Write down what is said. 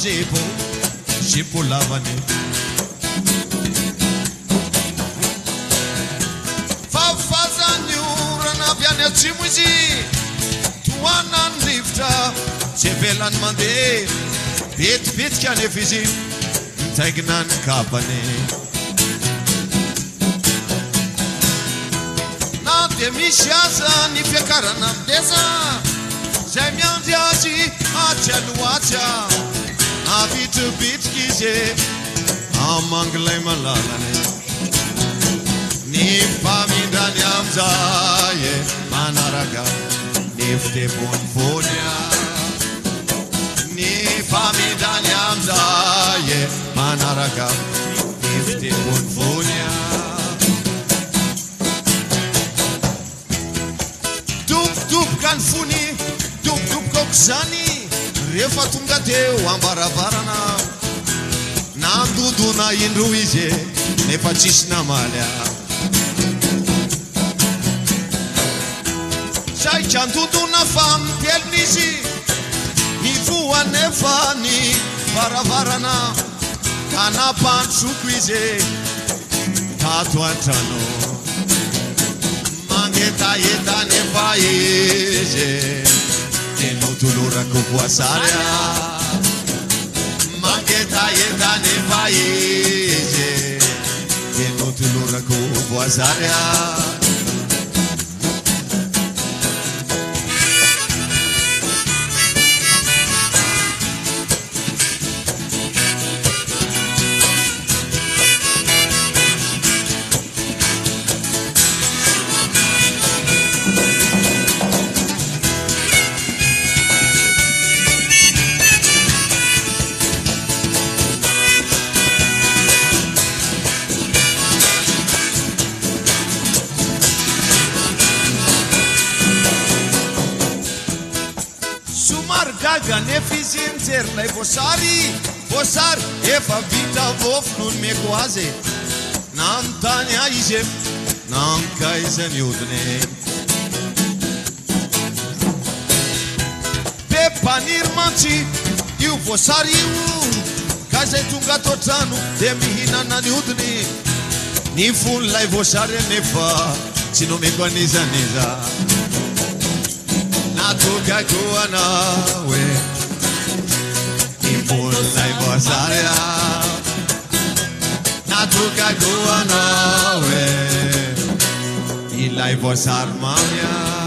jepo jepo lavany fafazany orana avy any atsimo izy toana ny rivotra ze velany mandeha betibetika nefa izy mitaingina ny kapany na dia misy aza ny fiakarana midesa zay miandry azy atsy aloatsya avitribitrika izy amangilay malalany ny famindrany amizay manaraka ny fitebony vonya ny famindrany amizay manaraka ny fitebony vonya dobodoboka ny fony dobodoboka aoko zany rehefa tonga teo ambaravarana nandondona indro izy nefa tsisy namalya saika andondona fa miteliny izy mivoa nefa ny varavarana ka nampandrosoko izy tato antrano mangetaeta nefa izy tenotolorako voasarya mangetaeta nefa izy tenotolorako voasarya gaga nefa izy mijerylay voasary efa vita vofony meko azy nanontany a izy nankaiza ny odiny pepaniry mantsy io voasary io ka zay tonga ato trano dia mihinana ny odiny ny fonylay voasary nefa tsy nomeko anizaniza natokako anawe imfonylay voasarya natokako anawe ilay voasary mamya